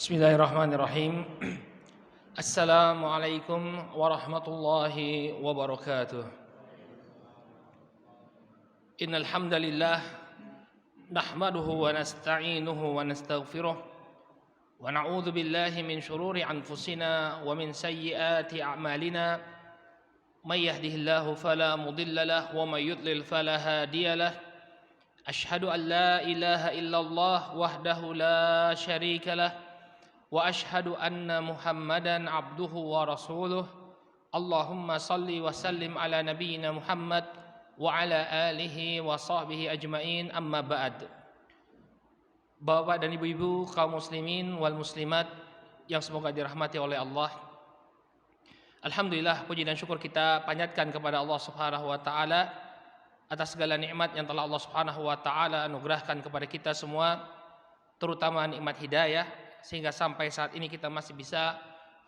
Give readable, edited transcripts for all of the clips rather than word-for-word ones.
Bismillahirrahmanirrahim. Assalamualaikum warahmatullahi wabarakatuh. Innal hamdalillah nahmaduhu wa nasta'inuhu wa nastaghfiruh wa na'udzu billahi min shururi anfusina wa min sayyiati a'malina. May yahdihillahu fala mudilla lahu wa may yudlil fala hadiya lahu. Ashhadu an la ilaha illallah wahdahu la syarika lahu wa ashhadu anna Muhammadan abduhu wa rasuluh. Allahumma salli wa sallim ala nabiyyina Muhammad wa ala alihi wa sahbihi ajmain, amma ba'd. Bapak dan ibu-ibu kaum muslimin wal muslimat yang semoga dirahmati oleh Allah. Alhamdulillah, puji dan syukur kita panjatkan kepada Allah Subhanahu wa taala atas segala nikmat yang telah Allah Subhanahu wa taala anugerahkan kepada kita semua, terutama nikmat hidayah, sehingga sampai saat ini kita masih bisa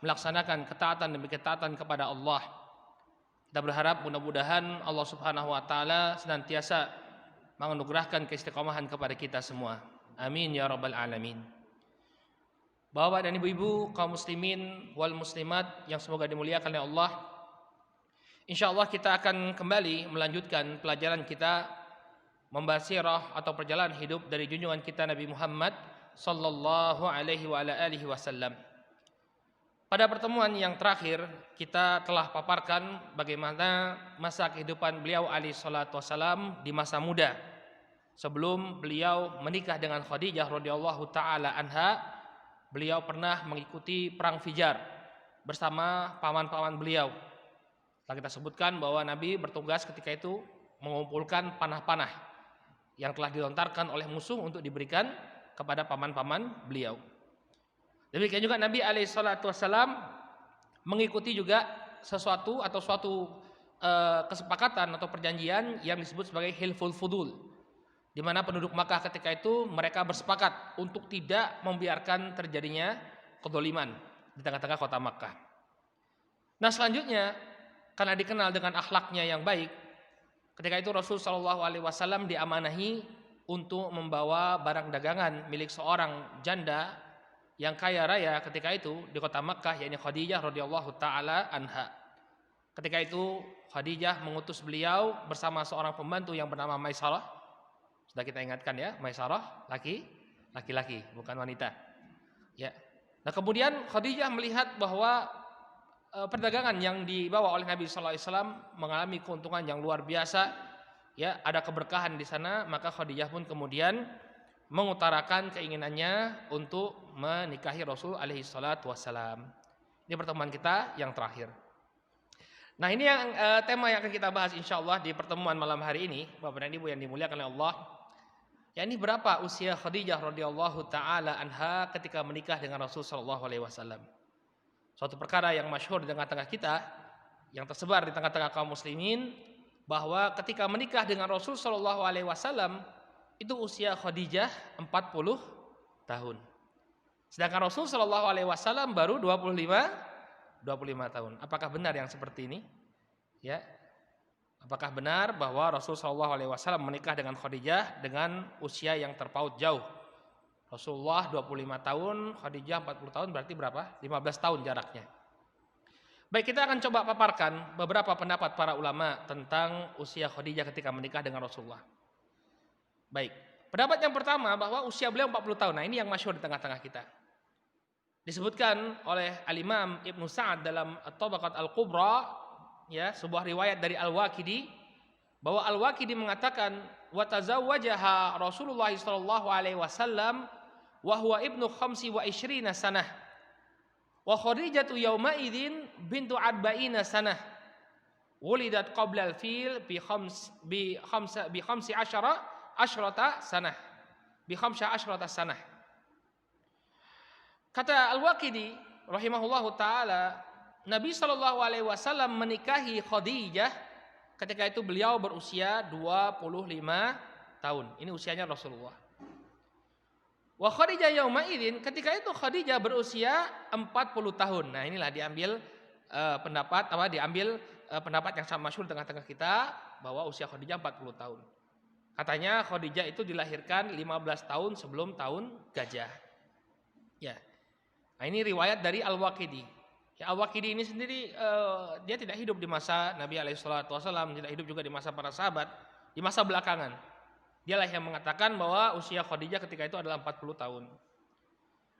melaksanakan ketaatan demi ketaatan kepada Allah. Kita berharap mudah-mudahan Allah Subhanahu wa taala senantiasa menganugerahkan keistiqomahan kepada kita semua. Amin ya rabbal alamin. Bapak dan ibu-ibu kaum muslimin wal muslimat yang semoga dimuliakan oleh Allah. Insyaallah kita akan kembali melanjutkan pelajaran kita membahas sirah atau perjalanan hidup dari junjungan kita Nabi Muhammad sallallahu alaihi wa ala alihi wasallam. Pada pertemuan yang terakhir kita telah paparkan bagaimana masa kehidupan beliau alaihi salatu wasallam di masa muda sebelum beliau menikah dengan Khadijah radhiyallahu taala anha. Beliau pernah mengikuti perang Fijar bersama paman-paman beliau. Telah kita sebutkan bahwa Nabi bertugas ketika itu mengumpulkan panah-panah yang telah dilontarkan oleh musuh untuk diberikan kepada paman-paman beliau. Demikian juga Nabi alaihi salatu wasallam mengikuti juga sesuatu atau suatu kesepakatan atau perjanjian yang disebut sebagai Hilful Fudul, di mana penduduk Makkah ketika itu mereka bersepakat untuk tidak membiarkan terjadinya kedzaliman di tengah-tengah kota Makkah. Nah, selanjutnya karena dikenal dengan akhlaknya yang baik, ketika itu Rasul sallallahu alaihi wasallam diamanahi untuk membawa barang dagangan milik seorang janda yang kaya raya ketika itu di kota Makkah, yakni Khadijah radhiyallahu taala anha. Ketika itu Khadijah mengutus beliau bersama seorang pembantu yang bernama Maisarah. Sudah kita ingatkan ya, Maisarah laki-laki bukan wanita. Ya. Nah, kemudian Khadijah melihat bahwa perdagangan yang dibawa oleh Nabi sallallahu alaihi wasallam mengalami keuntungan yang luar biasa. Ya, ada keberkahan di sana, maka Khadijah pun kemudian mengutarakan keinginannya untuk menikahi Rasul alaihi salatu wassalam. Ini pertemuan kita yang terakhir. Nah, ini yang tema yang akan kita bahas insyaallah di pertemuan malam hari ini, Bapak dan Ibu yang dimuliakan oleh Allah. Ya, ini berapa usia Khadijah radhiyallahu taala anha ketika menikah dengan Rasul sallallahu alaihi wasallam. Suatu perkara yang masyhur di tengah-tengah kita, yang tersebar di tengah-tengah kaum muslimin, bahwa ketika menikah dengan Rasul sallallahu alaihi wasallam itu usia Khadijah 40 tahun. Sedangkan Rasul sallallahu alaihi wasallam baru 25 tahun. Apakah benar yang seperti ini? Ya. Apakah benar bahwa Rasul sallallahu alaihi wasallam menikah dengan Khadijah dengan usia yang terpaut jauh? Rasulullah 25 tahun, Khadijah 40 tahun, berarti berapa? 15 tahun jaraknya. Baik, kita akan coba paparkan beberapa pendapat para ulama tentang usia Khadijah ketika menikah dengan Rasulullah. Baik, pendapat yang pertama bahwa usia beliau 40 tahun. Nah, ini yang masyhur di tengah-tengah kita. Disebutkan oleh Al-Imam Ibnu Sa'ad dalam At-Tabaqat Al-Kubra, ya, sebuah riwayat dari Al-Waqidi, bahwa Al-Waqidi mengatakan wa tazawwajaha Rasulullah sallallahu alaihi wasallam wa huwa ibnu 25 sanah. Wa Khadijatu yawma idzin bintu arba'ina sanah. Wulidat qabla al-fil bi khamsi asyrata sanah. Bi khamsa asyrata sanah. Kata Al-Waqidi rahimahullahu taala, Nabi sallallahu alaihi wasallam menikahi Khadijah ketika itu beliau berusia 25 tahun. Ini usianya Rasulullah. Wa Khadijah yauma idzin, ketika itu Khadijah berusia 40 tahun. Nah, inilah diambil pendapat yang sangat masyhur tengah-tengah kita bahwa usia Khadijah 40 tahun. Katanya Khadijah itu dilahirkan 15 tahun sebelum tahun gajah. Ya. Nah, ini riwayat dari Al-Waqidi. Ya, Al-Waqidi ini sendiri dia tidak hidup di masa Nabi SAW, tidak hidup juga di masa para sahabat, di masa belakangan. Dialah yang mengatakan bahwa usia Khadijah ketika itu adalah 40 tahun.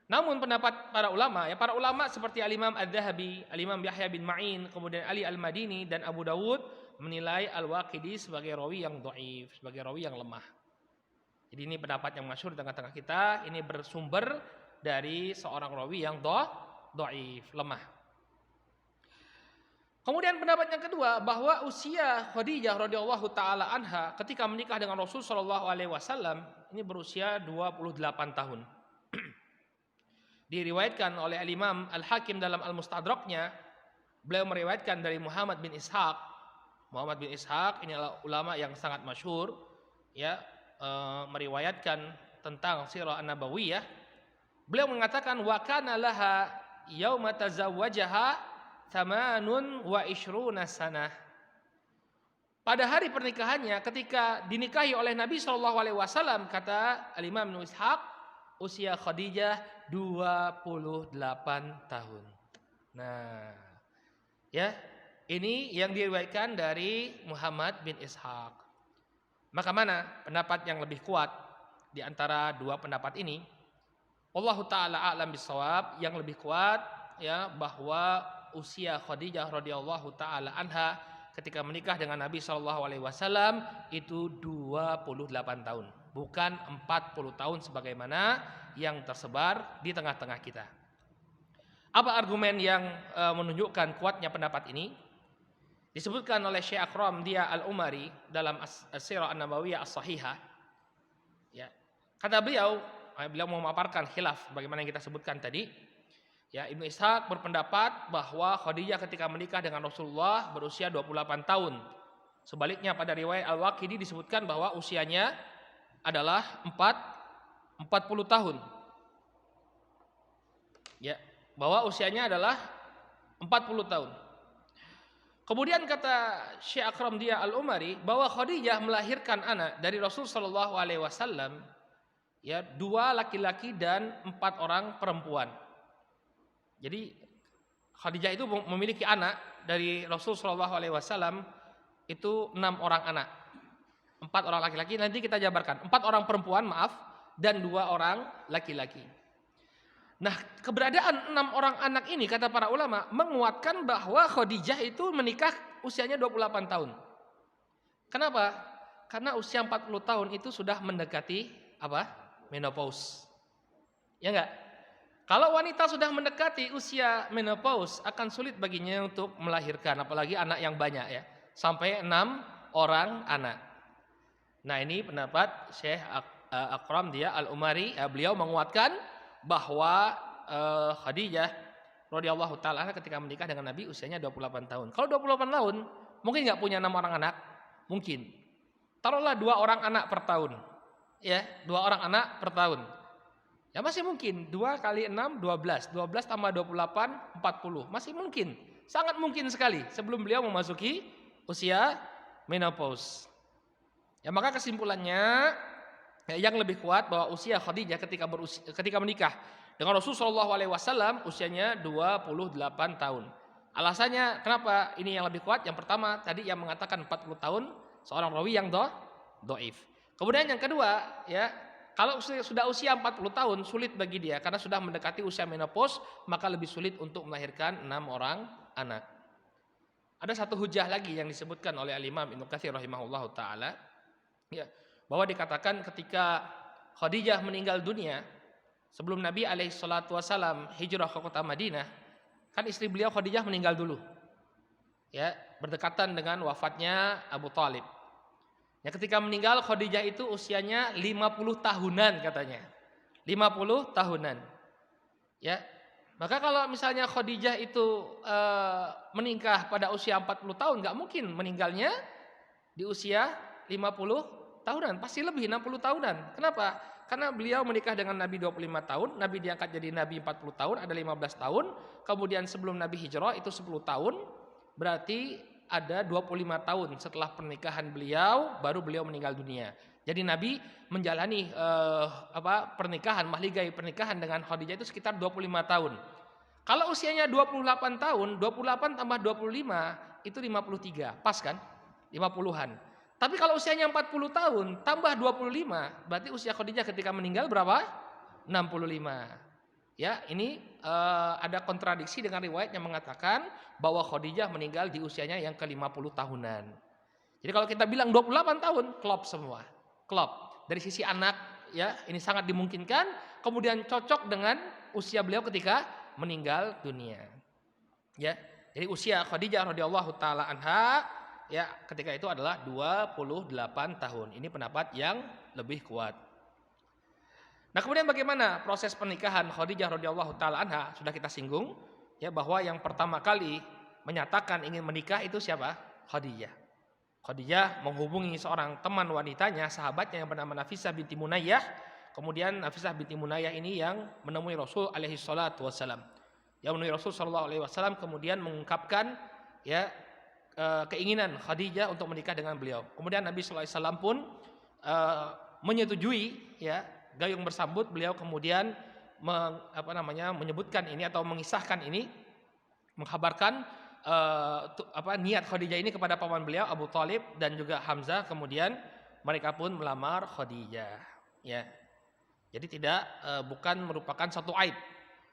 Namun pendapat para ulama seperti Al-Imam Adz-Dzahabi, Al-Imam Yahya bin Ma'in, kemudian Ali Al-Madini dan Abu Dawud menilai Al-Waqidi sebagai rawi yang dhaif, sebagai rawi yang lemah. Jadi ini pendapat yang masyhur di tengah-tengah kita, ini bersumber dari seorang rawi yang dhaif, lemah. Kemudian pendapat yang kedua bahwa usia Khadijah radhiyallahu taala anha ketika menikah dengan Rasul sallallahu alaihi wasallam ini berusia 28 tahun. Diriwayatkan oleh Al-Imam Al-Hakim dalam Al-Mustadraknya, beliau meriwayatkan dari Muhammad bin Ishaq. Muhammad bin Ishaq ini adalah ulama yang sangat masyhur, ya, meriwayatkan tentang sirah an-nabawiyah. Beliau mengatakan wa kana laha yauma tazawwajaha 28 sanah. Pada hari pernikahannya ketika dinikahi oleh Nabi sallallahu alaihi wasallam, kata Al-Imam Ibnu Ishaq, usia Khadijah 28 tahun. Nah, ya, ini yang diriwayatkan dari Muhammad bin Ishaq. Maka mana pendapat yang lebih kuat di antara dua pendapat ini? Wallahu taala a'lam bissawab. Yang lebih kuat ya bahwa usia Khadijah radhiyallahu taala anha ketika menikah dengan Nabi sallallahu alaihi wasallam itu 28 tahun, bukan 40 tahun sebagaimana yang tersebar di tengah-tengah kita. Apa argumen yang menunjukkan kuatnya pendapat ini? Disebutkan oleh Syekh Akram dia Al-Umari dalam As-Sirah An-Nabawiyah As-Sahihah. Ya. Kata beliau memaparkan khilaf bagaimana yang kita sebutkan tadi. Ya, Ibnu Ishaq berpendapat bahwa Khadijah ketika menikah dengan Rasulullah berusia 28 tahun. Sebaliknya pada riwayat Al-Waqidi disebutkan bahwa usianya adalah 40 tahun. Ya, bahwa usianya adalah 40 tahun. Kemudian kata Syekh Akram dia Al-Umari bahwa Khadijah melahirkan anak dari Rasul sallallahu alaihi wasallam, ya, 2 laki-laki dan 4 orang perempuan. Jadi Khadijah itu memiliki anak dari Rasul sallallahu alaihi wasallam itu 6 orang anak. 4 orang laki-laki, nanti kita jabarkan. 4 orang perempuan, dan 2 orang laki-laki. Nah, keberadaan 6 orang anak ini kata para ulama menguatkan bahwa Khadijah itu menikah usianya 28 tahun. Kenapa? Karena usia 40 tahun itu sudah mendekati apa? Menopause. Ya enggak? Kalau wanita sudah mendekati usia menopause akan sulit baginya untuk melahirkan, apalagi anak yang banyak ya. Sampai 6 orang anak. Nah, ini pendapat Syekh Akram dia Al-Umari, beliau menguatkan bahwa Khadijah radhiyallahu taala ketika menikah dengan Nabi usianya 28 tahun. Kalau 28 tahun mungkin enggak punya 6 orang anak? Mungkin. Taruhlah 2 orang anak per tahun. Ya, 2 orang anak per tahun. Ya masih mungkin. 2 kali 6 12. 12 tambah 28 40. Masih mungkin. Sangat mungkin sekali sebelum beliau memasuki usia menopause. Ya, maka kesimpulannya yang lebih kuat bahwa usia Khadijah ketika menikah dengan Rasulullah SAW usianya 28 tahun. Alasannya kenapa ini yang lebih kuat? Yang pertama tadi yang mengatakan 40 tahun seorang rawi yang dhaif. Kemudian yang kedua, ya, kalau sudah usia 40 tahun sulit bagi dia karena sudah mendekati usia menopause, maka lebih sulit untuk melahirkan 6 orang anak. Ada satu hujah lagi yang disebutkan oleh Al-Imam Ibnu Katsir rahimahullahu taala, ya, bahwa dikatakan ketika Khadijah meninggal dunia sebelum Nabi alaihi salatu wasallam hijrah ke kota Madinah, kan istri beliau Khadijah meninggal dulu. Ya, berdekatan dengan wafatnya Abu Thalib. Ya, ketika meninggal Khadijah itu usianya 50 tahunan katanya. 50 tahunan. Ya. Maka kalau misalnya Khadijah itu menikah pada usia 40 tahun, enggak mungkin meninggalnya di usia 50 tahunan, pasti lebih 60 tahunan. Kenapa? Karena beliau menikah dengan Nabi 25 tahun, Nabi diangkat jadi Nabi 40 tahun, ada 15 tahun. Kemudian sebelum Nabi hijrah itu 10 tahun, berarti ada 25 tahun setelah pernikahan beliau, baru beliau meninggal dunia. Jadi Nabi menjalani mahligai pernikahan dengan Khadijah itu sekitar 25 tahun. Kalau usianya 28 tahun, 28 tambah 25 itu 53, pas kan? 50-an. Tapi kalau usianya 40 tahun tambah 25, berarti usia Khadijah ketika meninggal berapa? 65. Ya, ini ada kontradiksi dengan riwayat yang mengatakan bahwa Khadijah meninggal di usianya yang ke-50 tahunan. Jadi kalau kita bilang 28 tahun, klop semua. Klop. Dari sisi anak, ya, ini sangat dimungkinkan, kemudian cocok dengan usia beliau ketika meninggal dunia. Ya. Jadi usia Khadijah radhiyallahu taala anha ya ketika itu adalah 28 tahun. Ini pendapat yang lebih kuat. Nah, kemudian bagaimana proses pernikahan Khadijah radhiyallahu taala anha? Sudah kita singgung ya bahwa yang pertama kali menyatakan ingin menikah itu siapa? Khadijah. Khadijah menghubungi seorang teman wanitanya, sahabatnya yang bernama Nafisah binti Munayyah. Kemudian Nafisah binti Munayyah ini yang menemui Rasul alaihi salatu wassalam. Yang menemui Rasul sallallahu alaihi wasallam kemudian mengungkapkan ya keinginan Khadijah untuk menikah dengan beliau. Kemudian Nabi sallallahu alaihi wasallam pun menyetujui ya gayung bersambut. Beliau kemudian menyebutkan ini atau mengisahkan ini, mengkabarkan niat Khadijah ini kepada paman beliau Abu Thalib dan juga Hamzah. Kemudian mereka pun melamar Khadijah ya. Jadi bukan merupakan satu aib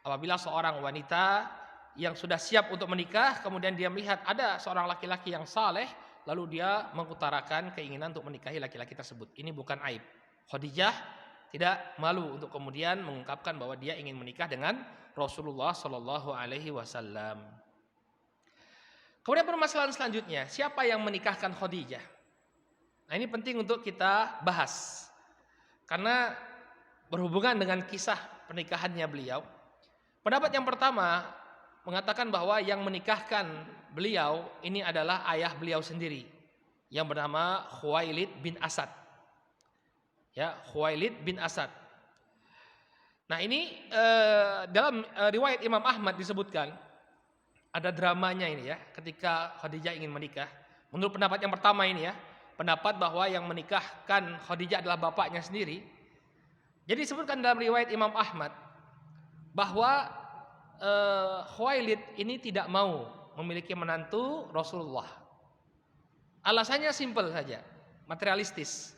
apabila seorang wanita yang sudah siap untuk menikah kemudian dia melihat ada seorang laki-laki yang saleh lalu dia mengutarakan keinginan untuk menikahi laki-laki tersebut. Ini bukan aib. Khadijah tidak malu untuk kemudian mengungkapkan bahwa dia ingin menikah dengan Rasulullah Shallallahu alaihi wasallam. Kemudian permasalahan selanjutnya, siapa yang menikahkan Khadijah? Nah, ini penting untuk kita bahas. Karena berhubungan dengan kisah pernikahannya beliau. Pendapat yang pertama mengatakan bahwa yang menikahkan beliau ini adalah ayah beliau sendiri yang bernama Khuwailid bin Asad. Ya, Khuwailid bin Asad. Nah, ini dalam riwayat Imam Ahmad disebutkan ada dramanya ini ya, ketika Khadijah ingin menikah. Menurut pendapat yang pertama ini ya, pendapat bahwa yang menikahkan Khadijah adalah bapaknya sendiri. Jadi disebutkan dalam riwayat Imam Ahmad bahwa Khuwailid ini tidak mau memiliki menantu Rasulullah. Alasannya simpel saja, materialistis.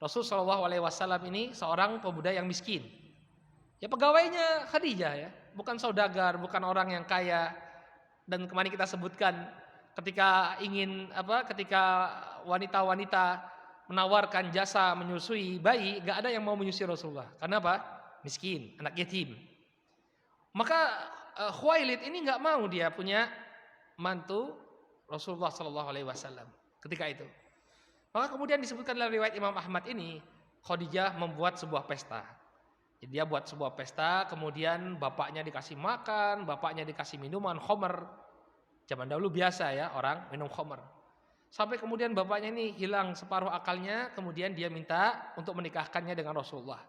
Rasul Shallallahu alaihi wasallam ini seorang pemuda yang miskin. Ya pegawainya Khadijah ya, bukan saudagar, bukan orang yang kaya. Dan kemarin kita sebutkan ketika wanita-wanita menawarkan jasa menyusui bayi, gak ada yang mau menyusui Rasulullah. Karena apa? Miskin, anak yatim. Maka Khuwailid ini gak mau dia punya mantu Rasulullah Sallallahu Alaihi Wasallam ketika itu. Maka kemudian disebutkan dalam riwayat Imam Ahmad ini, Khadijah membuat sebuah pesta. Jadi dia buat sebuah pesta, kemudian bapaknya dikasih makan, bapaknya dikasih minuman khamr. Zaman dahulu biasa ya orang minum khamr. Sampai kemudian bapaknya ini hilang separuh akalnya, kemudian dia minta untuk menikahkannya dengan Rasulullah.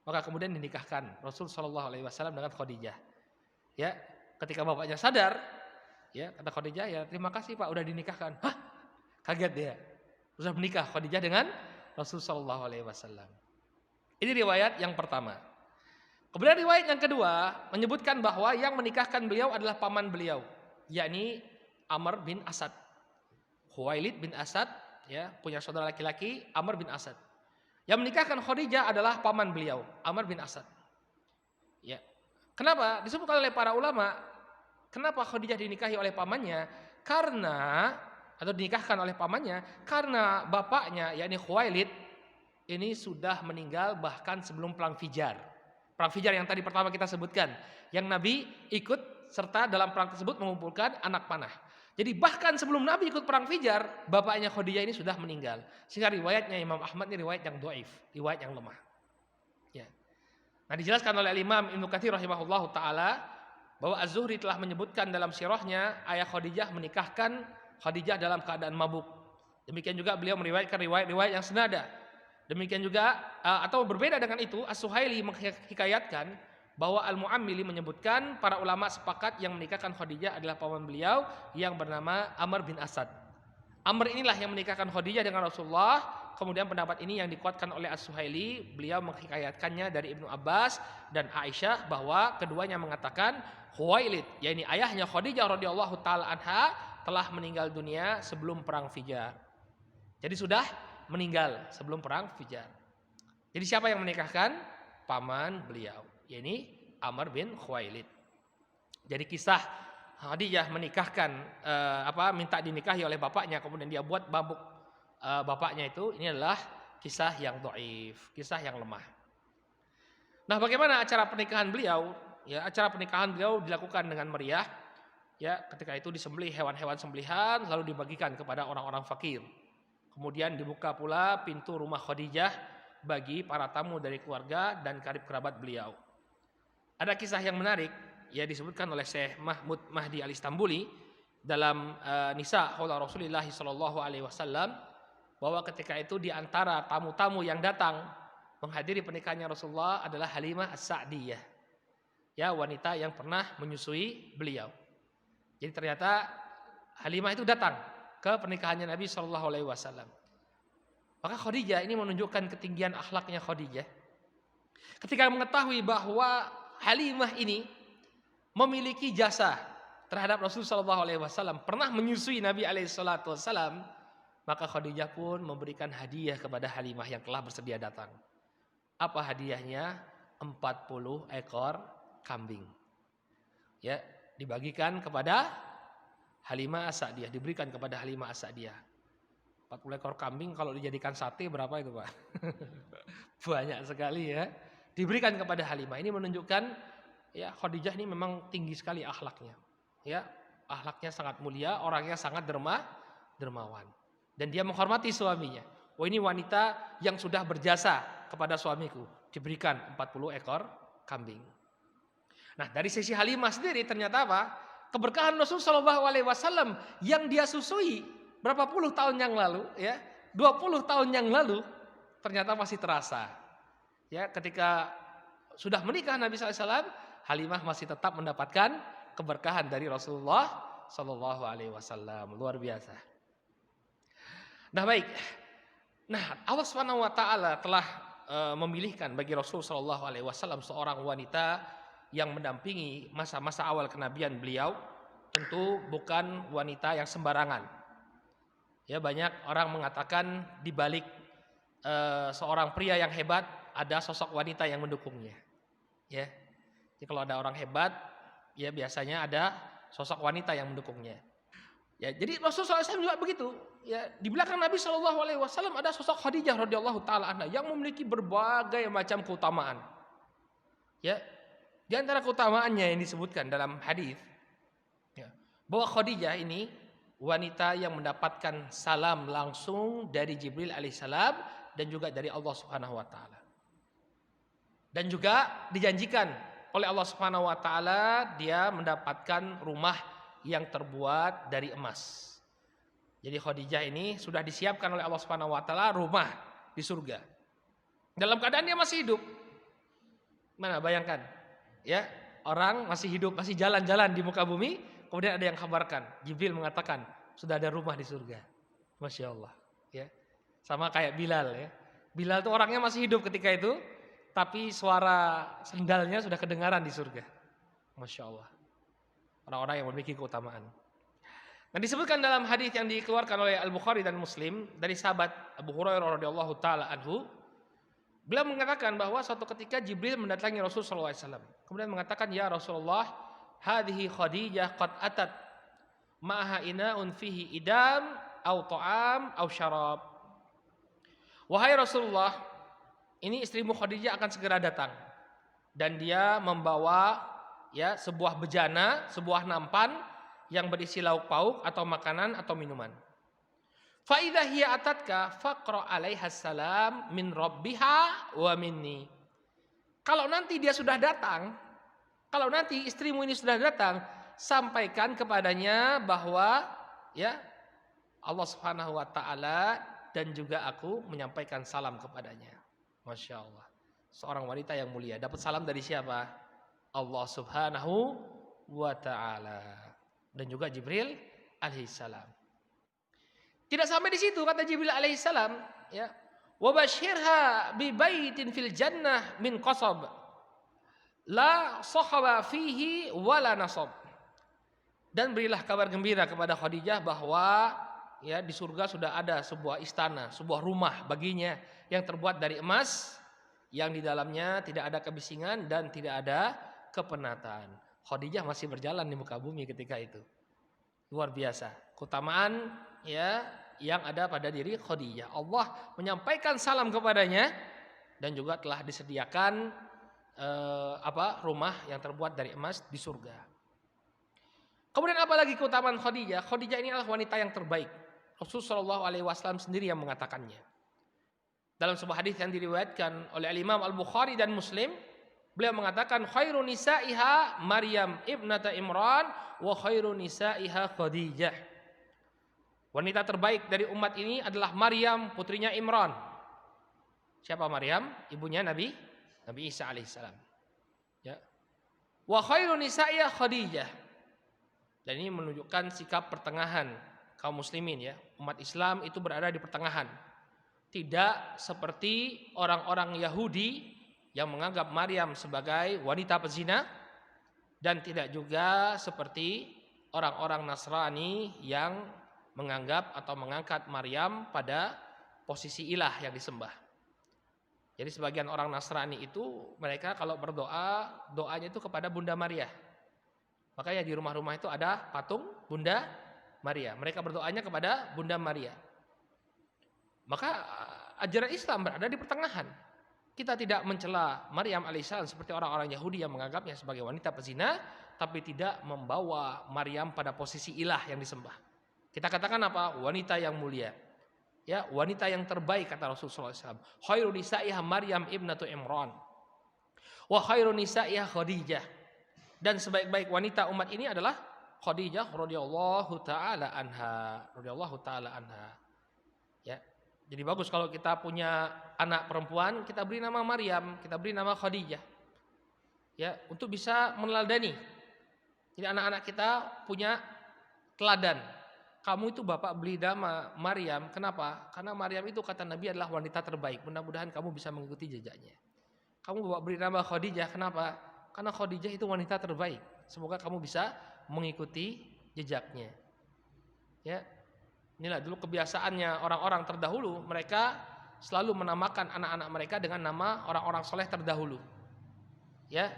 Maka kemudian dinikahkan Rasul Shallallahu Alaihi Wasallam dengan Khadijah. Ya, ketika bapaknya sadar, ya kata Khadijah, ya terima kasih Pak, udah dinikahkan. Hah? Kaget dia. Sudah menikah Khadijah dengan Rasul Shallallahu Alaihi Wasallam. Ini riwayat yang pertama. Kemudian riwayat yang kedua menyebutkan bahwa yang menikahkan beliau adalah paman beliau, yakni Amr bin Asad. Khuwailid bin Asad ya, punya saudara laki-laki Amr bin Asad. Yang menikahkan Khadijah adalah paman beliau, Amr bin Asad. Ya. Kenapa? Disebutkan oleh para ulama, kenapa Khadijah dinikahi oleh pamannya? Dinikahkan oleh pamannya karena bapaknya yakni Khuwailid ini sudah meninggal bahkan sebelum perang Fijar. Perang Fijar yang tadi pertama kita sebutkan, yang Nabi ikut serta dalam perang tersebut mengumpulkan anak panah. Jadi bahkan sebelum Nabi ikut perang Fijar, bapaknya Khadijah ini sudah meninggal. Sehingga riwayatnya Imam Ahmad ini riwayat yang dhaif, riwayat yang lemah. Ya. Nah, dijelaskan oleh Imam Ibnu Katsir rahimahullahu taala bahwa Az-Zuhri telah menyebutkan dalam sirahnya ayah Khadijah menikahkan Khadijah dalam keadaan mabuk. Demikian juga beliau meriwayatkan riwayat-riwayat yang senada. Demikian juga atau berbeda dengan itu, As-Suhaili menghikayatkan bahwa Al-Mu'ammili menyebutkan para ulama sepakat yang menikahkan Khadijah adalah paman beliau yang bernama Amr bin Asad. Amr inilah yang menikahkan Khadijah dengan Rasulullah kemudian pendapat ini yang dikuatkan oleh As-Suhaili, beliau menghikayatkannya dari Ibnu Abbas dan Aisyah bahwa keduanya mengatakan Khuwailid, yakni ayahnya Khadijah radhiyallahu taala anha telah meninggal dunia sebelum perang Fijar. Jadi sudah meninggal sebelum perang Fijar. Jadi siapa yang menikahkan? Paman beliau, yakni Amr bin Khuwailid. Jadi kisah Khadijah menikahkan minta dinikahi oleh bapaknya, kemudian dia buat babuk bapaknya ini adalah kisah yang dhaif, kisah yang lemah. Nah, bagaimana acara pernikahan beliau? Ya, acara pernikahan beliau dilakukan dengan meriah. Ya, ketika itu disembelih hewan-hewan sembelihan lalu dibagikan kepada orang-orang fakir. Kemudian dibuka pula pintu rumah Khadijah bagi para tamu dari keluarga dan karib kerabat beliau. Ada kisah yang menarik, ya, disebutkan oleh Syekh Mahmud Mahdi Al-Istambuli dalam Nisa Haula Rasulullah sallallahu alaihi wasallam, bahwa ketika itu di antara tamu-tamu yang datang menghadiri pernikahannya Rasulullah adalah Halimah As-Sa'diyah. Ya, wanita yang pernah menyusui beliau. Jadi ternyata Halimah itu datang ke pernikahannya Nabi sallallahu alaihi wasallam. Maka Khadijah ini menunjukkan ketinggian akhlaknya Khadijah. Ketika mengetahui bahwa Halimah ini memiliki jasa terhadap Rasulullah sallallahu alaihi wasallam, pernah menyusui Nabi alaihi salatu wasallam, maka Khadijah pun memberikan hadiah kepada Halimah yang telah bersedia datang. Apa hadiahnya? 40 ekor kambing. Ya, dibagikan kepada Halimah As-Sa'diyah, diberikan kepada Halimah As-Sa'diyah. 40 ekor kambing kalau dijadikan sate berapa itu, Pak? Banyak sekali ya. Diberikan kepada Halimah. Ini menunjukkan ya Khadijah ini memang tinggi sekali akhlaknya. Ya, akhlaknya sangat mulia, orangnya sangat dermawan. Dan dia menghormati suaminya. Oh, ini wanita yang sudah berjasa kepada suamiku, diberikan 40 ekor kambing. Nah, dari sisi Halimah sendiri ternyata apa? Keberkahan Rasulullah SAW yang dia susui berapa puluh tahun yang lalu, ya, 20 tahun yang lalu, ternyata masih terasa. Ya, ketika sudah menikah Nabi SAW, Halimah masih tetap mendapatkan keberkahan dari Rasulullah SAW. Luar biasa. Nah, baik. Nah, Allah Subhanahu wa taala telah memilihkan bagi Rasul sallallahu alaihi wasallam seorang wanita yang mendampingi masa-masa awal kenabian beliau. Tentu bukan wanita yang sembarangan. Ya, banyak orang mengatakan di balik seorang pria yang hebat ada sosok wanita yang mendukungnya. Ya. Jadi kalau ada orang hebat, ya biasanya ada sosok wanita yang mendukungnya. Ya, jadi Rasulullah SAW juga begitu. Ya, di belakang Nabi SAW ada sosok Khadijah radhiyallahu taala anha yang memiliki berbagai macam keutamaan. Ya, di antara keutamaannya yang disebutkan dalam hadis, ya, bahwa Khadijah ini wanita yang mendapatkan salam langsung dari Jibril alaihissalam dan juga dari Allah Subhanahu wa taala. Dan juga dijanjikan oleh Allah Subhanahu wa taala dia mendapatkan rumah yang terbuat dari emas. Jadi Khadijah ini sudah disiapkan oleh Allah Subhanahu wa taala rumah di surga. Dalam keadaan dia masih hidup. Mana bayangkan? Ya, orang masih hidup, masih jalan-jalan di muka bumi, kemudian ada yang kabarkan, Jibril mengatakan, sudah ada rumah di surga. Masya Allah. Ya. Sama kayak Bilal ya. Bilal itu orangnya masih hidup ketika itu, tapi suara sendalnya sudah kedengaran di surga. Masya Allah. Orang-orang yang memiliki keutamaan. Nah, disebutkan dalam hadis yang dikeluarkan oleh Al-Bukhari dan Muslim dari sahabat Abu Hurairah radhiyallahu taala anhu, beliau mengatakan bahwa suatu ketika Jibril mendatangi Rasulullah SAW. Kemudian mengatakan, ya Rasulullah, hadhihi Khadijah qad atat ma'aha ina'un fihi idam au ta'am au syarab. Wahai Rasulullah, ini istrimu Khadijah akan segera datang dan dia membawa ya sebuah bejana, sebuah nampan yang berisi lauk pauk atau makanan atau minuman. Fa idza hiya atatka faqra 'alaiha salam min rabbiha wa minni. Kalau nanti dia sudah datang, kalau nanti istrimu ini sudah datang, sampaikan kepadanya bahwa ya Allah Subhanahu wa taala dan juga aku menyampaikan salam kepadanya. Masya Allah. Seorang wanita yang mulia dapat salam dari siapa? Allah Subhanahu wa taala dan juga Jibril alaihissalam. Tidak sampai di situ kata Jibril alaihissalam, ya. Wa basyirha bi baitin fil jannah min qasab la sahaba fihi wala nasab. Dan berilah kabar gembira kepada Khadijah bahwa ya di surga sudah ada sebuah istana, sebuah rumah baginya yang terbuat dari emas, yang di dalamnya tidak ada kebisingan dan tidak ada kepenatan. Khadijah masih berjalan di muka bumi ketika itu. Luar biasa keutamaan ya yang ada pada diri Khadijah. Allah menyampaikan salam kepadanya dan juga telah disediakan rumah yang terbuat dari emas di surga. Kemudian apa lagi keutamaan Khadijah? Khadijah ini adalah wanita yang terbaik. Rasulullah SAW sendiri yang mengatakannya. Dalam sebuah hadis yang diriwayatkan oleh Imam Al-Bukhari dan Muslim, beliau mengatakan khairu nisaiha Maryam ibnata Imran wa khairu nisaiha Khadijah. Wanita terbaik dari umat ini adalah Maryam, putrinya Imran. Siapa Maryam? Ibunya Nabi Isa alaihissalam. Ya. Wa khairu nisaiha Khadijah. Dan ini menunjukkan sikap pertengahan kaum muslimin ya. Umat Islam itu berada di pertengahan. Tidak seperti orang-orang Yahudi yang menganggap Maryam sebagai wanita pezina, dan tidak juga seperti orang-orang Nasrani yang menganggap atau mengangkat Maryam pada posisi ilah yang disembah. Jadi sebagian orang Nasrani itu mereka kalau berdoa, doanya itu kepada Bunda Maria. Makanya di rumah-rumah itu ada patung Bunda Maria. Mereka berdoanya kepada Bunda Maria. Maka ajaran Islam berada di pertengahan. Kita tidak mencela Maryam alaihissalam seperti orang-orang Yahudi yang menganggapnya sebagai wanita pezina, tapi tidak membawa Maryam pada posisi ilah yang disembah. Kita katakan apa? Wanita yang mulia. Ya, wanita yang terbaik kata Rasulullah SAW. Khairu nisaiha Maryam ibnatu Imran. Wa khairu nisaiha Khadijah. Dan sebaik-baik wanita umat ini adalah Khadijah radhiyallahu taala anha. Radhiyallahu taala anha. Ya. Jadi bagus kalau kita punya anak perempuan, kita beri nama Maryam, kita beri nama Khadijah. Ya, untuk bisa meneladani. Jadi anak-anak kita punya teladan. Kamu itu bapak beli nama Maryam, kenapa? Karena Maryam itu kata Nabi adalah wanita terbaik. Mudah-mudahan kamu bisa mengikuti jejaknya. Kamu bapak beli nama Khadijah, kenapa? Karena Khadijah itu wanita terbaik. Semoga kamu bisa mengikuti jejaknya. Ya, inilah dulu kebiasaannya orang-orang terdahulu. Mereka selalu menamakan anak-anak mereka dengan nama orang-orang soleh terdahulu. Ya,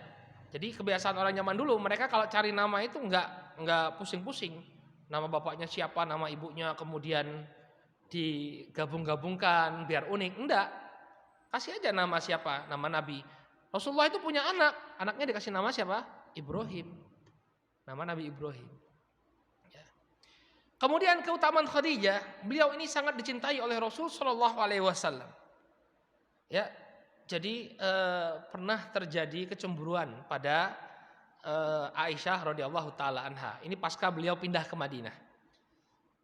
jadi kebiasaan orang zaman dulu, mereka kalau cari nama itu enggak pusing-pusing. Nama bapaknya siapa, nama ibunya kemudian digabung-gabungkan biar unik. Enggak. Kasih aja nama siapa, nama Nabi. Rasulullah itu punya anak. Anaknya dikasih nama siapa? Ibrahim. Nama Nabi Ibrahim. Ya. Kemudian keutamaan Khadijah, beliau ini sangat dicintai oleh Rasul Shallallahu Alaihi Wasallam. Ya, jadi pernah terjadi kecemburuan pada Aisyah radhiyallahu taala anha. Ini pasca beliau pindah ke Madinah.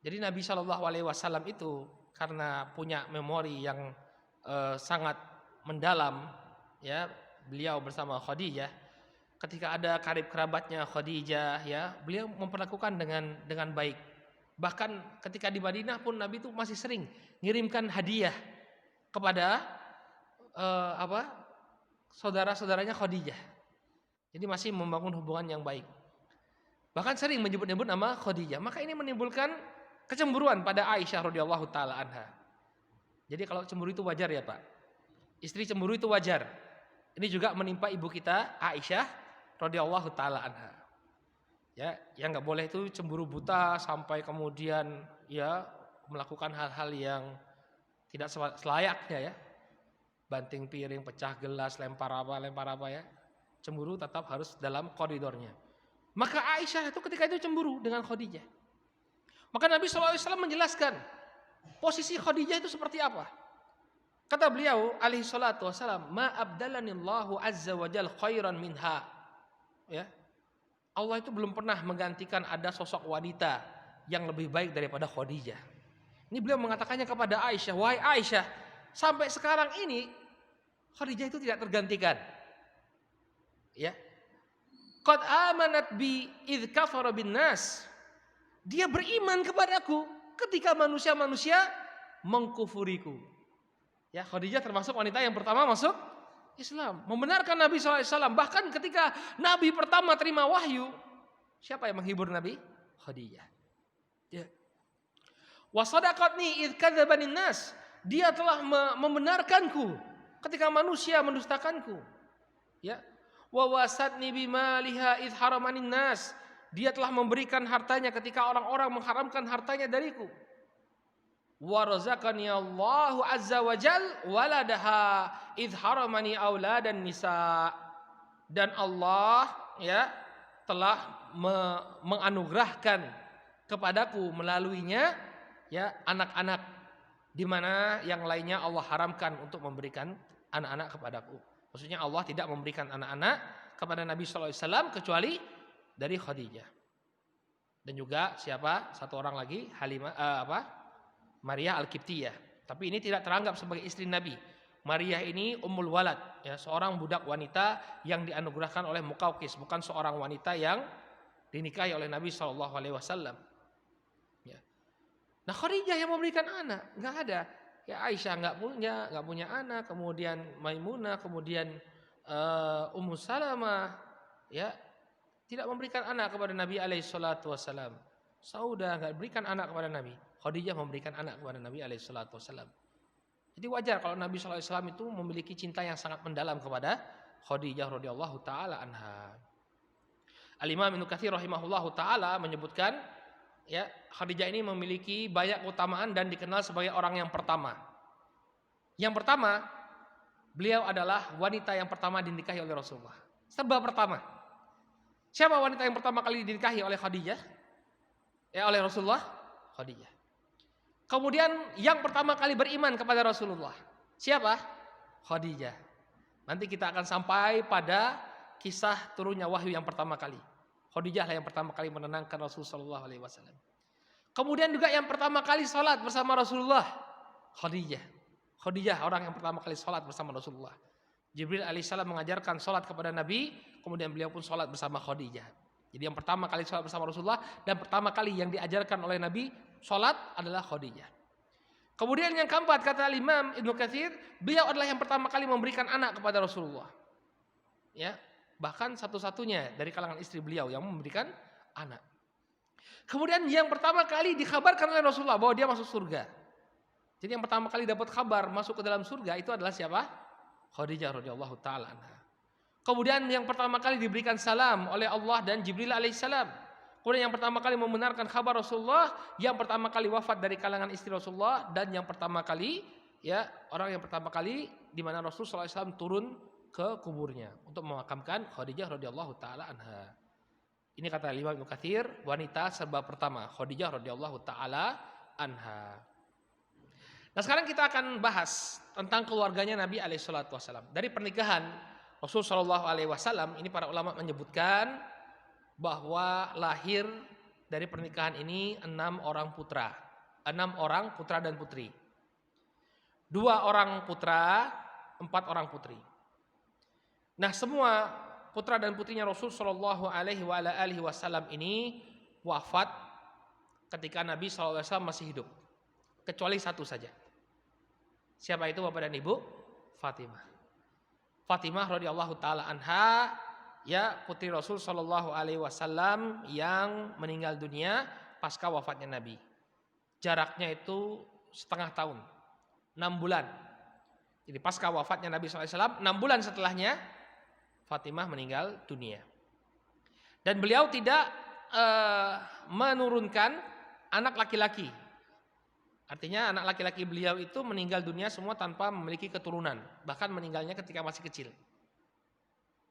Jadi Nabi Shallallahu Alaihi Wasallam itu karena punya memori yang sangat mendalam, ya beliau bersama Khadijah. Ketika ada karib kerabatnya Khadijah, ya beliau memperlakukan dengan baik. Bahkan ketika di Madinah pun Nabi itu masih sering ngirimkan hadiah kepada saudara-saudaranya Khadijah. Jadi masih membangun hubungan yang baik. Bahkan sering menyebut-nyebut nama Khadijah. Maka ini menimbulkan kecemburuan pada Aisyah radhiyallahu taala anha. Jadi kalau cemburu itu wajar ya Pak. Istri cemburu itu wajar. Ini juga menimpa ibu kita Aisyah radhiyallahu taala anha. Ya, yang enggak boleh itu cemburu buta sampai kemudian ya melakukan hal-hal yang tidak selayaknya ya. Banting piring, pecah gelas, lempar apa ya. Cemburu tetap harus dalam koridornya. Maka Aisyah itu ketika itu cemburu dengan Khadijah. Maka Nabi SAW menjelaskan posisi Khadijah itu seperti apa. Kata beliau alaihi salatu wassalam, ma abdalanillahu azza wa jal khairan minha. Ya. Allah itu belum pernah menggantikan ada sosok wanita yang lebih baik daripada Khadijah. Ini beliau mengatakannya kepada Aisyah, wahai Aisyah, sampai sekarang ini Khadijah itu tidak tergantikan. Ya. Qad amanat bi idz kafara bin nas. Dia beriman kepadaku ketika manusia-manusia mengkufuriku. Ya, Khadijah termasuk wanita yang pertama masuk Islam, membenarkan Nabi SAW. Bahkan ketika Nabi pertama terima wahyu, siapa yang menghibur Nabi? Khadijah. Ya. Wa sadaqatni idz kadzabanin nas. Dia telah membenarkanku ketika manusia mendustakanku. Ya. Wa wasatni bimaliha idz haramanin nas. Dia telah memberikan hartanya ketika orang-orang mengharamkan hartanya dariku. Wa razaqani Allahu azza wa jal waladaha idz haramani auladan nisa. Dan Allah ya telah menganugerahkan kepadaku melaluinya ya anak-anak, di mana yang lainnya Allah haramkan untuk memberikan anak-anak kepadaku. Maksudnya Allah tidak memberikan anak-anak kepada Nabi sallallahu alaihi wasallam kecuali dari Khadijah. Dan juga siapa? Satu orang lagi, Maria Al-Qibtiyah. Tapi ini tidak teranggap sebagai istri Nabi. Maria ini Ummul Walad, ya, seorang budak wanita yang dianugerahkan oleh Muqawqis, bukan seorang wanita yang dinikahi oleh Nabi sallallahu alaihi wasallam. Ya. Nah, Khadijah yang memberikan anak, enggak ada. Ya, Aisyah enggak punya anak, kemudian Maimunah, kemudian Ummu Salamah, ya, tidak memberikan anak kepada Nabi alaihi salatu wasallam. Saudah enggak berikan anak kepada Nabi. Khadijah memberikan anak kepada Nabi alaihi salatu wasallam. Jadi wajar kalau Nabi sallallahu alaihi wasallam itu memiliki cinta yang sangat mendalam kepada Khadijah radhiyallahu taala anha. Al-Imam Ibnu Katsir rahimahullahu taala menyebutkan, ya, Khadijah ini memiliki banyak keutamaan dan dikenal sebagai orang yang pertama. Yang pertama, beliau adalah wanita yang pertama dinikahi oleh Rasulullah. Serba pertama. Siapa wanita yang pertama kali dinikahi oleh Khadijah? Ya, oleh Rasulullah? Khadijah. Kemudian yang pertama kali beriman kepada Rasulullah. Siapa? Khadijah. Nanti kita akan sampai pada kisah turunnya wahyu yang pertama kali. Khadijah lah yang pertama kali menenangkan Rasulullah SAW. Kemudian juga yang pertama kali sholat bersama Rasulullah. Khadijah. Khadijah orang yang pertama kali sholat bersama Rasulullah. Jibril alaihissalam mengajarkan sholat kepada Nabi. Kemudian beliau pun sholat bersama Khadijah. Jadi yang pertama kali sholat bersama Rasulullah dan pertama kali yang diajarkan oleh Nabi sholat adalah Khadijah. Kemudian yang keempat kata Imam Ibnu Katsir, beliau adalah yang pertama kali memberikan anak kepada Rasulullah. Ya, bahkan satu-satunya dari kalangan istri beliau yang memberikan anak. Kemudian yang pertama kali dikabarkan oleh Rasulullah bahwa dia masuk surga. Jadi yang pertama kali dapat kabar masuk ke dalam surga itu adalah siapa? Khadijah radhiyallahu taala anha. Kemudian yang pertama kali diberikan salam oleh Allah dan Jibril alaihissalam. Kemudian yang pertama kali membenarkan kabar Rasulullah, yang pertama kali wafat dari kalangan istri Rasulullah, dan yang pertama kali, ya, orang yang pertama kali di mana Rasulullah SAW turun ke kuburnya untuk memakamkan Khadijah radhiyallahu taala anha. Ini kata Imam Ibnu Katsir, wanita serba pertama Khadijah radhiyallahu taala anha. Nah, sekarang kita akan bahas tentang keluarganya Nabi alaihi salatu wasallam. Dari pernikahan Rasul sallallahu alaihi wasallam ini para ulama menyebutkan bahwa lahir dari pernikahan ini 6 orang putra. 6 orang putra dan putri. 2 orang putra, 4 orang putri. Nah, semua putra dan putrinya Rasul sallallahu alaihi wasallam ini wafat ketika Nabi sallallahu alaihi wasallam masih hidup. Kecuali satu saja. Siapa itu Bapak dan Ibu? Fatimah. Fatimah radhiyallahu taala anha, ya, putri Rasul sallallahu alaihi wasallam yang meninggal dunia pasca wafatnya Nabi. Jaraknya itu setengah tahun, 6 bulan. Jadi pasca wafatnya Nabi sallallahu alaihi wasallam, 6 bulan setelahnya Fatimah meninggal dunia. Dan beliau tidak menurunkan anak laki-laki. Artinya anak laki-laki beliau itu meninggal dunia semua tanpa memiliki keturunan, bahkan meninggalnya ketika masih kecil.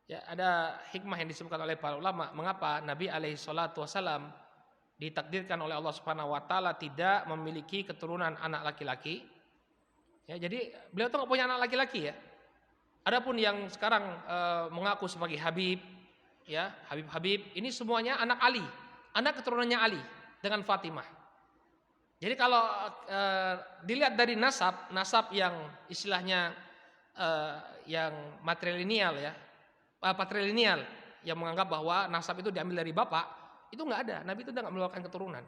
Ya, ada hikmah yang disebutkan oleh para ulama mengapa Nabi alaihi salatu wasallam ditakdirkan oleh Allah Subhanahu wa taala tidak memiliki keturunan anak laki-laki. Ya, jadi beliau tuh enggak punya anak laki-laki ya. Adapun yang sekarang mengaku sebagai Habib, ya, Habib ini semuanya anak Ali, anak keturunannya Ali dengan Fatimah. Jadi kalau dilihat dari nasab yang istilahnya yang matrilineal ya, patrilineal yang menganggap bahwa nasab itu diambil dari bapak, itu nggak ada. Nabi itu tidak mengeluarkan keturunan.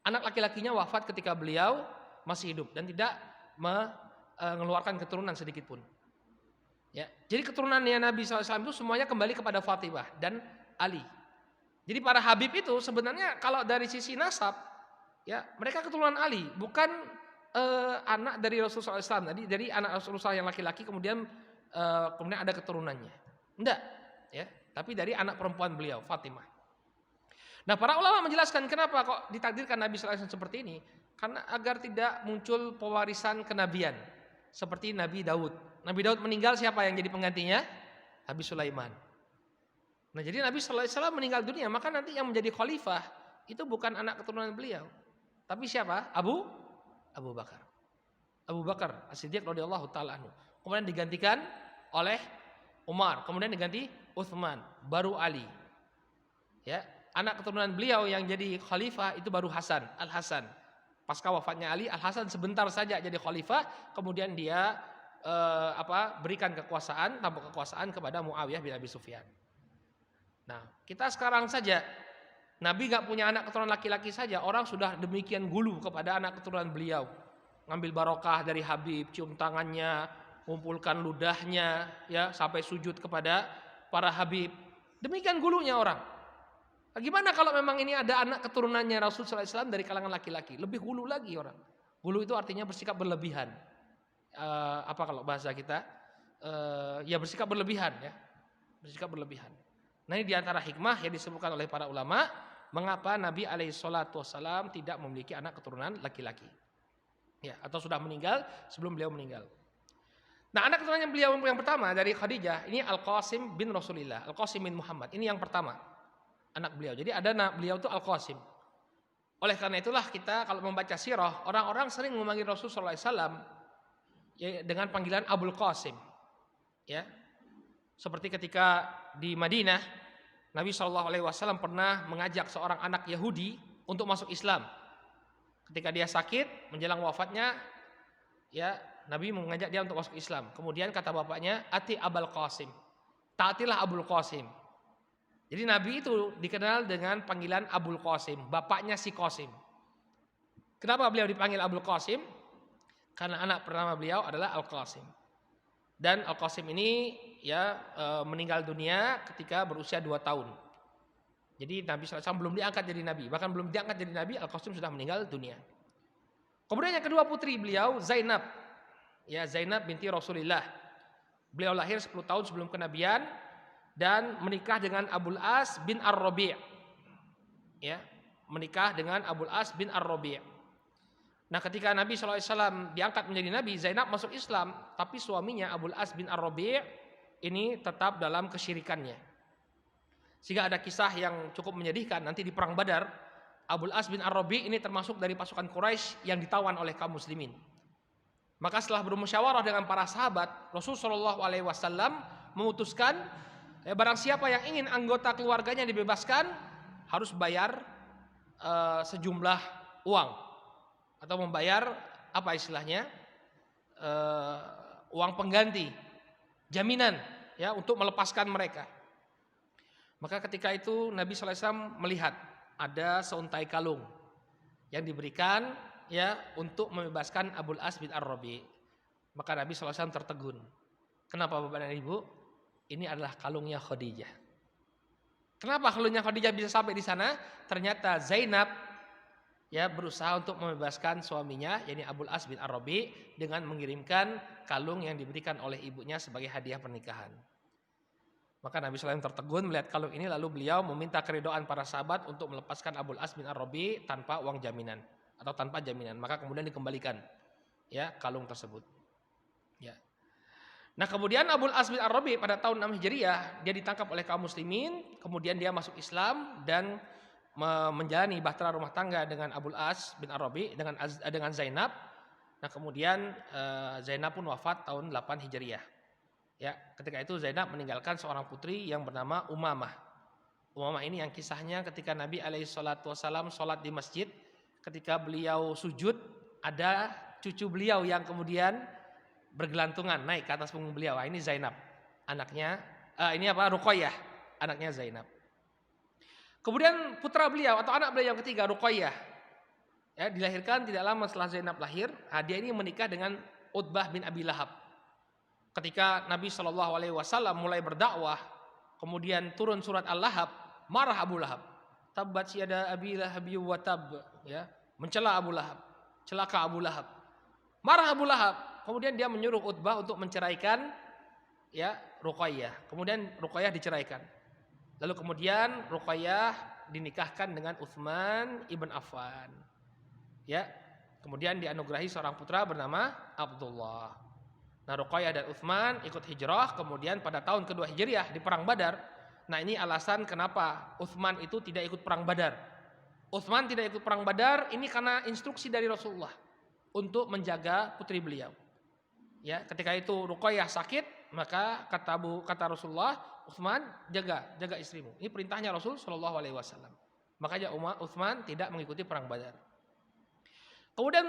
Anak laki-lakinya wafat ketika beliau masih hidup dan tidak mengeluarkan keturunan sedikit pun. Ya, jadi keturunannya Nabi SAW itu semuanya kembali kepada Fatimah dan Ali. Jadi para Habib itu sebenarnya kalau dari sisi nasab, ya mereka keturunan Ali, bukan anak dari Rasulullah SAW. Jadi dari anak Rasulullah yang laki-laki kemudian ada keturunannya. Enggak, ya. Tapi dari anak perempuan beliau, Fatimah. Nah, para ulama menjelaskan kenapa kok ditakdirkan Nabi SAW seperti ini, karena agar tidak muncul pewarisan kenabian seperti Nabi Daud. Nabi Daud meninggal, siapa yang jadi penggantinya? Nabi Sulaiman. Nah, jadi Nabi SAW meninggal dunia, maka nanti yang menjadi khalifah itu bukan anak keturunan beliau, tapi siapa? Abu Bakar. Abu Bakar As-Siddiq radhiyallahu taala anhu. Kemudian digantikan oleh Umar, kemudian diganti Utsman, baru Ali. Ya, anak keturunan beliau yang jadi khalifah itu baru Hasan, Al-Hasan. Pasca wafatnya Ali, Al-Hasan sebentar saja jadi khalifah, kemudian dia berikan kekuasaan, tampuk kekuasaan kepada Muawiyah bin Abi Sufyan. Nah, kita sekarang saja Nabi gak punya anak keturunan laki-laki saja, orang sudah demikian gulu kepada anak keturunan beliau. Ngambil barokah dari Habib, cium tangannya, kumpulkan ludahnya, ya sampai sujud kepada para Habib. Demikian gulunya orang. Bagaimana kalau memang ini ada anak keturunannya Rasul SAW dari kalangan laki-laki? Lebih gulu lagi orang. Gulu itu artinya bersikap berlebihan. Kalau bahasa kita? Ya bersikap berlebihan, ya. Bersikap berlebihan. Nah, ini diantara hikmah yang disebutkan oleh para ulama mengapa Nabi SAW tidak memiliki anak keturunan laki-laki, ya, atau sudah meninggal sebelum beliau meninggal. Nah, anak keturunan beliau yang pertama dari Khadijah ini Al-Qasim bin Rasulillah, Al-Qasim bin Muhammad. Ini yang pertama anak beliau. Jadi ada anak beliau itu Al-Qasim. Oleh karena itulah kita kalau membaca sirah, orang-orang sering memanggil Rasulullah SAW ya, dengan panggilan Abul Qasim. Ya. Seperti ketika di Madinah, Nabi SAW pernah mengajak seorang anak Yahudi untuk masuk Islam. Ketika dia sakit, menjelang wafatnya, ya Nabi mengajak dia untuk masuk Islam. Kemudian kata bapaknya, Ati Abul Qasim, taatilah Abul Qasim. Jadi Nabi itu dikenal dengan panggilan Abul Qasim, bapaknya si Qasim. Kenapa beliau dipanggil Abul Qasim? Karena anak pertama beliau adalah Al-Qasim. Dan Al-Qasim ini ya meninggal dunia ketika berusia 2 tahun. Jadi Nabi SAW belum diangkat jadi Nabi. Bahkan belum diangkat jadi Nabi, Al-Qasim sudah meninggal dunia. Kemudian yang kedua putri beliau Zainab. Ya, Zainab binti Rasulillah. Beliau lahir 10 tahun sebelum kenabian dan menikah dengan Abul As bin Ar-Rabi'. Ya, menikah dengan Abul As bin Ar-Rabi'. Nah, ketika Nabi SAW diangkat menjadi Nabi, Zainab masuk Islam, tapi suaminya Abul As bin Ar-Rabi' ini tetap dalam kesyirikannya. Sehingga ada kisah yang cukup menyedihkan. Nanti di perang Badar, Abul As bin Ar-Rabi' ini termasuk dari pasukan Quraisy yang ditawan oleh kaum muslimin. Maka setelah bermusyawarah dengan para sahabat, Rasulullah SAW memutuskan barang siapa yang ingin anggota keluarganya dibebaskan harus bayar sejumlah uang. Atau membayar apa istilahnya uang pengganti, jaminan ya untuk melepaskan mereka. Maka ketika itu Nabi SAW melihat ada seuntai kalung yang diberikan ya untuk membebaskan Abul As bin Ar-Rabi'. Maka Nabi SAW tertegun. Kenapa Bapak dan Ibu? Ini adalah kalungnya Khadijah. Kenapa kalungnya Khadijah bisa sampai di sana? Ternyata Zainab ya berusaha untuk membebaskan suaminya yakni Abul As bin Ar-Rabi' dengan mengirimkan kalung yang diberikan oleh ibunya sebagai hadiah pernikahan. Maka Nabi SAW tertegun melihat kalung ini, lalu beliau meminta keridhaan para sahabat untuk melepaskan Abul As bin Ar-Rabi' tanpa uang jaminan atau tanpa jaminan. Maka kemudian dikembalikan ya kalung tersebut. Ya. Nah, kemudian Abul As bin Ar-Rabi' pada tahun 6 Hijriah dia ditangkap oleh kaum muslimin, kemudian dia masuk Islam dan menjalani bahtera rumah tangga dengan Abul As bin Ar-Rabi' dengan Zainab. Nah, kemudian Zainab pun wafat tahun 8 Hijriah. Ya, ketika itu Zainab meninggalkan seorang putri yang bernama Umamah. Umamah ini yang kisahnya ketika Nabi SAW sholat di masjid, ketika beliau sujud ada cucu beliau yang kemudian bergelantungan naik ke atas punggung beliau. Ini Zainab, anaknya Ruqayyah, anaknya Zainab. Kemudian putra beliau atau anak beliau yang ketiga Ruqayyah ya, dilahirkan tidak lama setelah Zainab lahir. Dia ini menikah dengan Utbah bin Abi Lahab. Ketika Nabi SAW mulai berdakwah, kemudian turun surat Al-Lahab, marah Abu Lahab. Tabbat yada Abi Lahab wa tab, ya, mencela Abu Lahab, celaka Abu Lahab. Marah Abu Lahab, kemudian dia menyuruh Utbah untuk menceraikan ya Ruqayyah. Kemudian Ruqayyah diceraikan. Lalu kemudian Ruqayyah dinikahkan dengan Utsman ibn Affan. Ya, kemudian dianugerahi seorang putra bernama Abdullah. Nah, Ruqayyah dan Utsman ikut hijrah, kemudian pada tahun kedua Hijriah di perang Badar. Nah, ini alasan kenapa Utsman itu tidak ikut perang Badar. Utsman tidak ikut perang Badar ini karena instruksi dari Rasulullah untuk menjaga putri beliau. Ya, ketika itu Ruqayyah sakit, maka kata Rasulullah, Utsman jaga istrimu. Ini perintahnya Rasul Shallallahu Alaihi Wasallam. Makanya Utsman tidak mengikuti perang Badar. Kemudian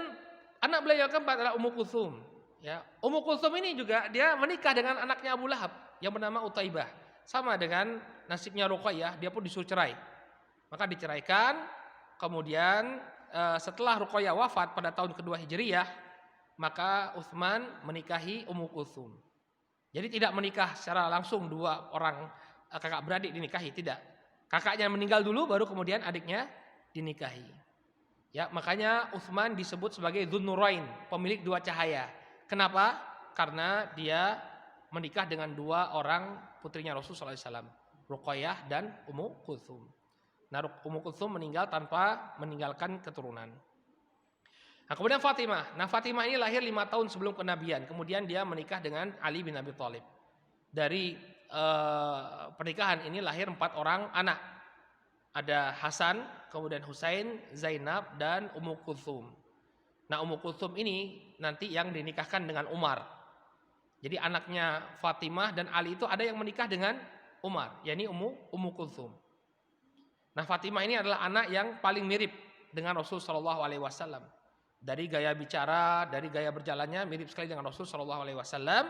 anak beliau yang keempat adalah Ummu Kulsum. Ya, Ummu Kulsum ini juga dia menikah dengan anaknya Abu Lahab yang bernama Utaibah. Sama dengan nasibnya Ruqayyah, dia pun disuruh cerai. Maka diceraikan. Kemudian setelah Ruqayyah wafat pada tahun kedua Hijriyah, maka Utsman menikahi Ummu Kulsum. Jadi tidak menikah secara langsung dua orang kakak beradik dinikahi, tidak. Kakaknya meninggal dulu baru kemudian adiknya dinikahi. Ya, makanya Utsman disebut sebagai Dzunnurain, pemilik dua cahaya. Kenapa? Karena dia menikah dengan dua orang putrinya Rasulullah SAW, Ruqayyah dan Ummu Kulsum. Nah, Ummu Kulsum meninggal tanpa meninggalkan keturunan. Nah, kemudian Fatimah. Nah, Fatimah ini lahir 5 tahun sebelum kenabian. Kemudian dia menikah dengan Ali bin Abi Thalib. Dari pernikahan ini lahir 4 orang anak. Ada Hasan, kemudian Husain, Zainab, dan Ummu Kulsum. Nah, Ummu Kulsum ini nanti yang dinikahkan dengan Umar. Jadi anaknya Fatimah dan Ali itu ada yang menikah dengan Umar, yakni Ummu Kulsum. Nah, Fatimah ini adalah anak yang paling mirip dengan Rasul Shallallahu Alaihi Wasallam. Dari gaya bicara, dari gaya berjalannya mirip sekali dengan Rasul Shallallahu Alaihi Wasallam.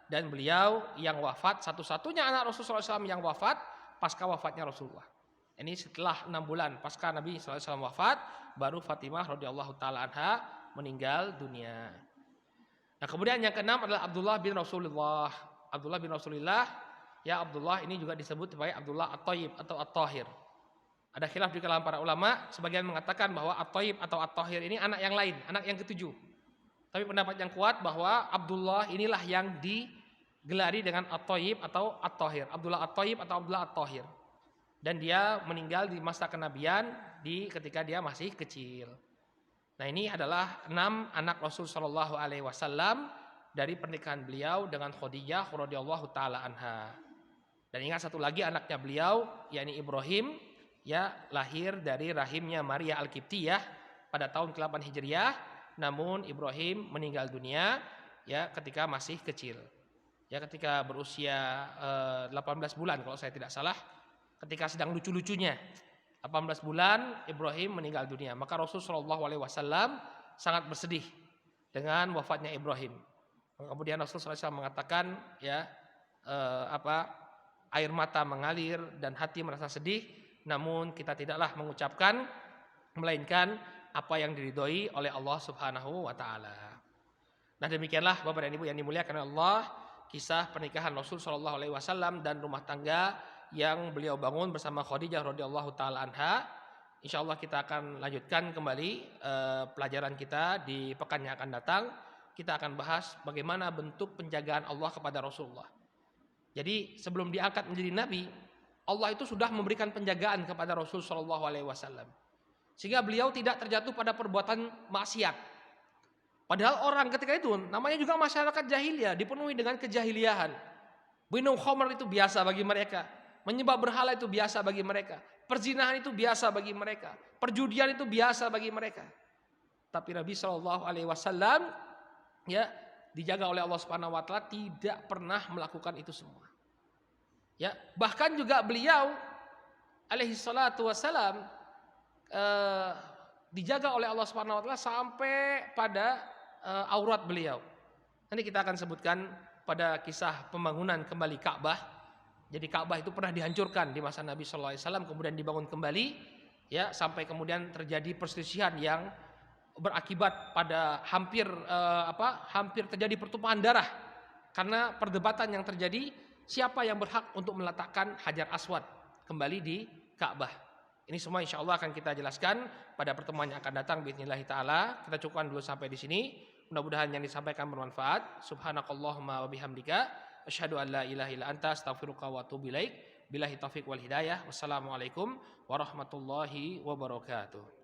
Dan beliau yang wafat, satu-satunya anak Rasul Shallallahu Alaihi Wasallam yang wafat pasca wafatnya Rasulullah. Ini setelah 6 bulan pasca Nabi Shallallahu Alaihi Wasallam wafat, baru Fatimah radhiyallahu taala anha meninggal dunia. Nah, kemudian yang keenam adalah Abdullah bin Rasulullah. Abdullah bin Rasulullah, ya Abdullah ini juga disebut sebagai Abdullah At-Thayyib atau At-Thahir. Ada khilaf di kalangan para ulama, sebagian mengatakan bahwa At-Thayyib atau At-Thahir ini anak yang lain, anak yang ketujuh. Tapi pendapat yang kuat bahwa Abdullah inilah yang digelari dengan At-Thayyib atau At-Thahir. Abdullah At-Thayyib atau Abdullah At-Thahir. Dan dia meninggal di masa kenabian ketika dia masih kecil. Nah, ini adalah 6 anak Rasul Shallallahu Alaihi Wasallam dari pernikahan beliau dengan Khadijah radhiyallahu taala anha. Dan ingat satu lagi anaknya beliau, yakni Ibrahim, ya lahir dari rahimnya Maria Al-Qibtiyah pada tahun ke-8 Hijriah, namun Ibrahim meninggal dunia ya ketika masih kecil. Ya, ketika berusia 18 bulan kalau saya tidak salah, ketika sedang lucu-lucunya. 18 bulan Ibrahim meninggal dunia. Maka Rasulullah SAW sangat bersedih dengan wafatnya Ibrahim. Kemudian Rasulullah SAW mengatakan ya air mata mengalir dan hati merasa sedih, namun kita tidaklah mengucapkan melainkan apa yang diridhoi oleh Allah Subhanahu wa taala. Nah, demikianlah Bapak dan Ibu yang dimuliakan Allah, kisah pernikahan Rasul sallallahu alaihi wasallam dan rumah tangga yang beliau bangun bersama Khadijah radhiyallahu taala anha. Insyaallah kita akan lanjutkan kembali pelajaran kita di pekan yang akan datang. Kita akan bahas bagaimana bentuk penjagaan Allah kepada Rasulullah. Jadi sebelum diangkat menjadi nabi, Allah itu sudah memberikan penjagaan kepada Rasul sallallahu alaihi wasallam. Sehingga beliau tidak terjatuh pada perbuatan maksiat. Padahal orang ketika itu namanya juga masyarakat jahiliyah, dipenuhi dengan kejahiliahan. Minum khamr itu biasa bagi mereka, menyembah berhala itu biasa bagi mereka, perzinahan itu biasa bagi mereka, perjudian itu biasa bagi mereka. Tapi Nabi sallallahu alaihi wasallam ya dijaga oleh Allah Subhanahu wa taala tidak pernah melakukan itu semua. Ya, bahkan juga beliau alaihi salatu wasalam dijaga oleh Allah Subhanahu wa taala sampai pada aurat beliau. Nanti kita akan sebutkan pada kisah pembangunan kembali Ka'bah. Jadi Ka'bah itu pernah dihancurkan di masa Nabi sallallahu alaihi wasallam, kemudian dibangun kembali ya, sampai kemudian terjadi perselisihan yang berakibat pada hampir terjadi pertumpahan darah karena perdebatan yang terjadi siapa yang berhak untuk meletakkan Hajar Aswad kembali di Ka'bah. Ini semua insya Allah akan kita jelaskan pada pertemuan yang akan datang biidznillah taala. Kita cukupkan dulu sampai di sini. Mudah-mudahan yang disampaikan bermanfaat. Subhanakallahumma wa bihamdika asyhadu an la ilaha illa anta astaghfiruka wa atubu ilaik. Billahi taufiq wal hidayah. Wassalamualaikum warahmatullahi wabarakatuh.